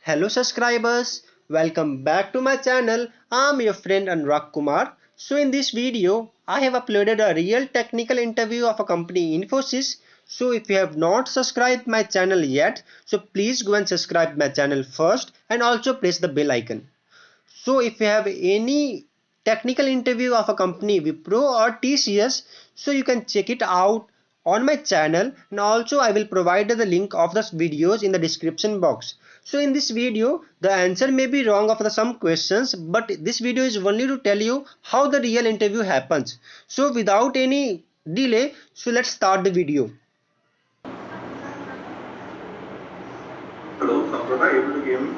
Hello subscribers, welcome back to my channel. I'm your friend Anurag Kumar. So in this video, I have uploaded a real technical interview of a company Infosys. So if you have not subscribed my channel yet, so please go and subscribe my channel first and also press the bell icon. So if you have any technical interview of a company Wipro or TCS, so you can check it out on my channel, and also I will provide the link of the videos in the description box. So in this video, the answer may be wrong of the some questions, but this video is only to tell you how the real interview happens. So without any delay, so let's start the video. Hello, Samprata, able to hear me?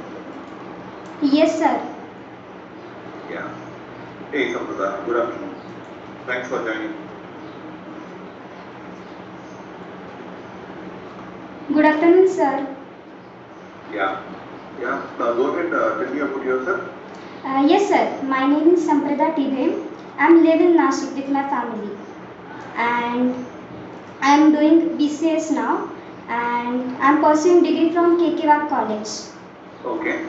Yes, sir. Yeah. Hey, Samprata, good afternoon. Thanks for joining. Good afternoon, sir. Yeah. Yeah. Now go ahead, tell me about yourself. Yes, sir. My name is Samprada Tibhe. I'm living in Nashik with my family, and I'm doing BCS now, and I'm pursuing degree from KK College. Okay.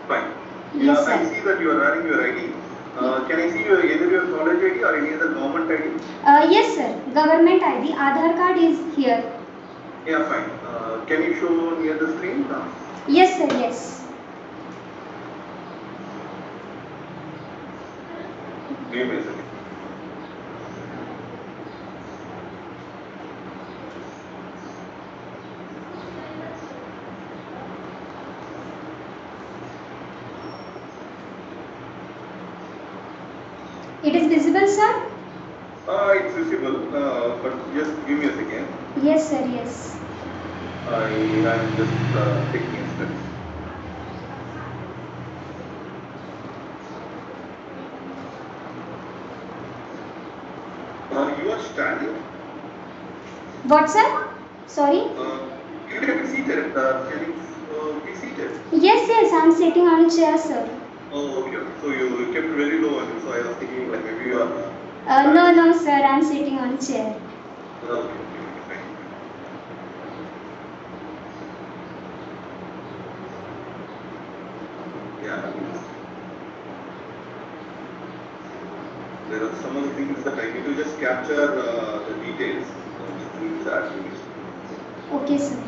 Fine. Yes, I sir. see that you are wearing your ID. Can I see either your college ID or any other government ID? Yes, sir. Government ID, Aadhaar card is here. Yeah, fine. Can you show near the screen? Yes, sir. Yes. Give me a second. It is visible, sir? It's visible, but just give me a second. Yes, sir. Yes. I am just taking steps. You are standing? What, sir? Sorry? You can be seated. Can you be seated? Yes, yes. I'm sitting on a chair, sir. Oh, okay. So you kept very low, and so I was thinking like maybe you are. No, no, sir. I'm sitting on a chair. Okay, fine. Yeah. There are some of the things that I need to just capture the details. Just need that. Okay, sir.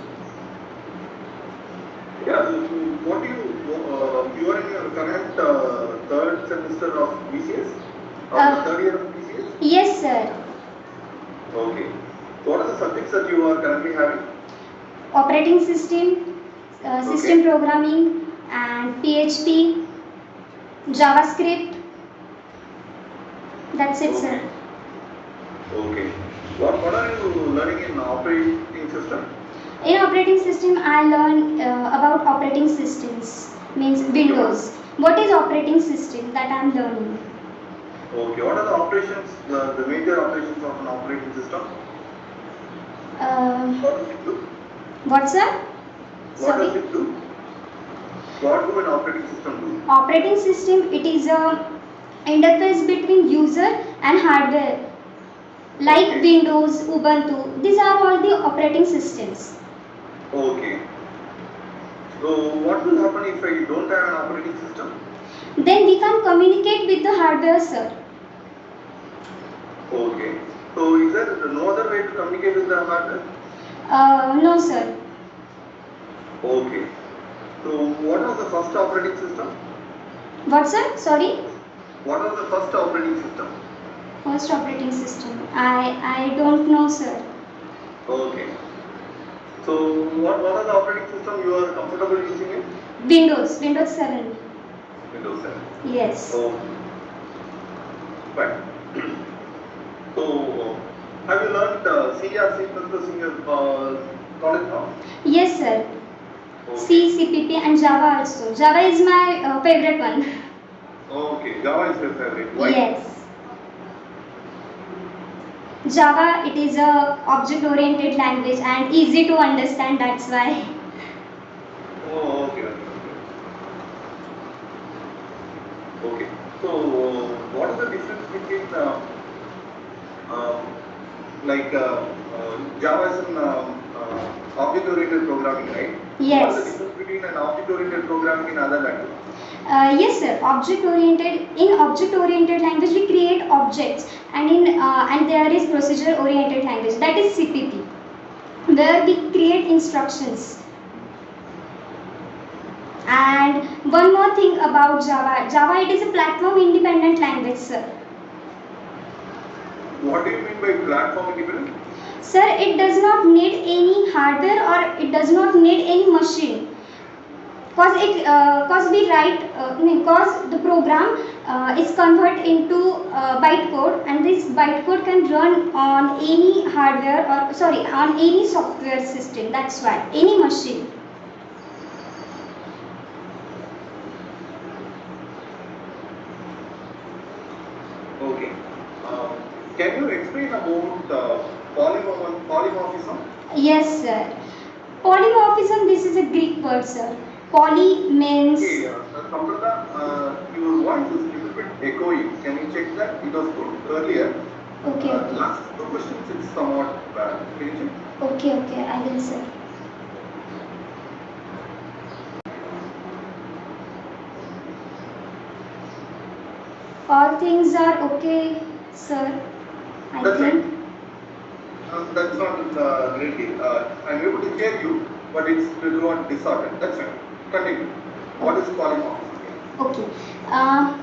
Yeah. What do you are in your current third semester of BCS or the third year of BCS? Yes, sir. Okay. What are the subjects that you are currently having? Operating system, system programming, and PHP, JavaScript. That's it, sir. Okay. What are you learning in operating system? In operating system, I learn about operating systems, means Windows. What is operating system that I am learning? Okay. What are the operations, the major operations of an operating system? What does it do? What, sir? What does it do? What do an operating system do? Operating system, it is a interface between user and hardware, like Windows, Ubuntu. These are all the operating systems. Okay. So what will happen if I don't have an operating system? Then we can communicate with the hardware, sir. Okay. So is there no other way to communicate with the hardware? No, sir. Okay. So what was the first operating system? What, sir? Sorry? What was the first operating system? First operating system. I don't know, sir. Okay. So what are the operating system you are comfortable using it? Windows 7. Windows 7. Yes. So, fine. So, have you learned C or C++ in your college now? Yes, sir. Okay. C, CPP and Java also. Java is my favorite one. Okay, Java is your favorite. Why? Yes. Java, it is a object-oriented language and easy to understand. That's why. Oh, okay. Okay. So, what is the difference between like Java is an object-oriented programming, right? Yes. What is the difference between in an object-oriented programming in other language? Yes, sir. Object-oriented language, we create objects, and and there is procedure-oriented language, that is CPP, where we create instructions. And one more thing about Java. Java, it is a platform-independent language, sir. What do you mean by platform independent? Sir, it does not need any hardware or it does not need any machine. Cause the program is converted into bytecode, and this bytecode can run on any hardware, or sorry, on any software system. That's why any machine. Okay. Can you explain about polymorphism? Yes, sir. Polymorphism. This is a Greek word, sir. Poly means. Okay, Samprata, your voice is a little bit echoey. Can you check that? It was good earlier. Okay. Last two questions, it's somewhat bad. Can you check? Okay, I will, sir. All things are okay, sir. I That's think. That's not great deal. I'm able to hear you, but it's a little distorted. That's fine. Continue. What is polymorphism? Okay.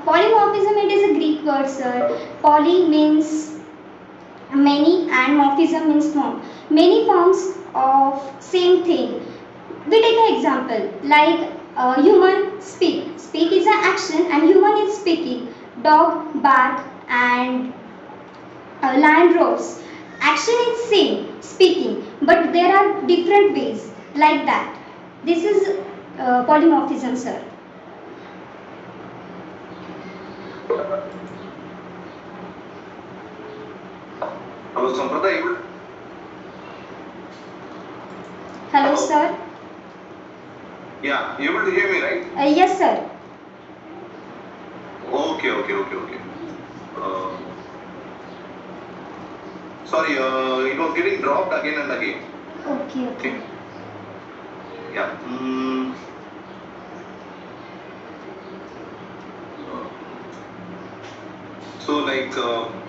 Polymorphism, it is a Greek word, sir. Poly means many and morphism means form. Many forms of same thing. We take an example like human speak. Speak is an action and human is speaking. Dog bark and lion roars. Action is same, speaking, but there are different ways like that. This is polymorphism, sir. Hello, Samprata. Hello, sir. Yeah, you able to hear me, right? Yes, sir. Okay. Sorry, it was getting dropped again and again. Okay. Yeah. So, like,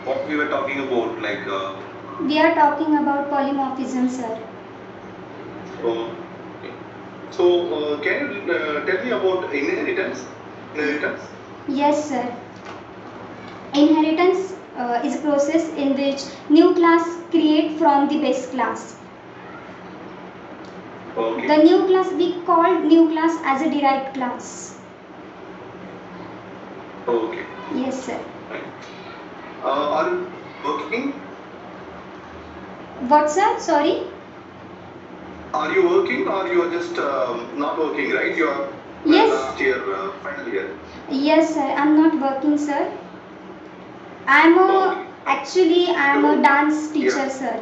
what we were talking about, like. We are talking about polymorphism, sir. So, can you tell me about inheritance? Yes, sir. Inheritance is a process in which new class create from the base class. Okay. The new class, we call new class as a derived class. Okay. Yes, sir. Are you working? What, sir? Sorry? Are you working or you are just not working, right? You are Yes. last year, final year. Yes, sir. I'm not working, sir. Actually, I'm a dance teacher, Yeah. sir.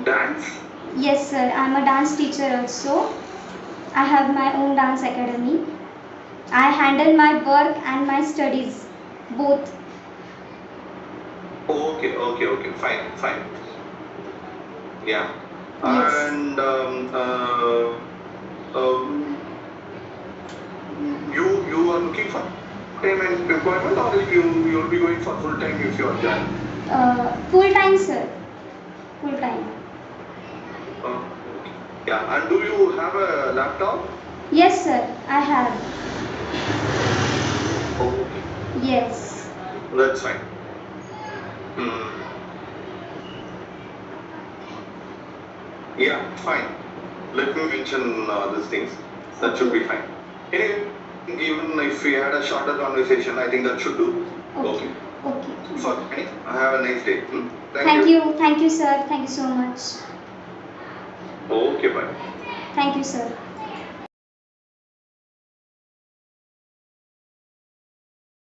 Dance? Yes, sir. I'm a dance teacher also. I have my own dance academy. I handle my work and my studies, both. Okay. Fine. Yeah. Yes. And you are looking for payment employment, or you will be going for full time if you are done? Full time, sir. Full time. Yeah. And do you have a laptop? Yes, sir. I have. Okay. Yes. That's fine. Yeah, fine. Let me mention these things. That should be fine. Anyway, even if we had a shorter conversation, I think that should do. Okay. Fine. Have a nice day. Thank you. Thank you, sir. Thank you so much. Okay, bye. Thank you, sir.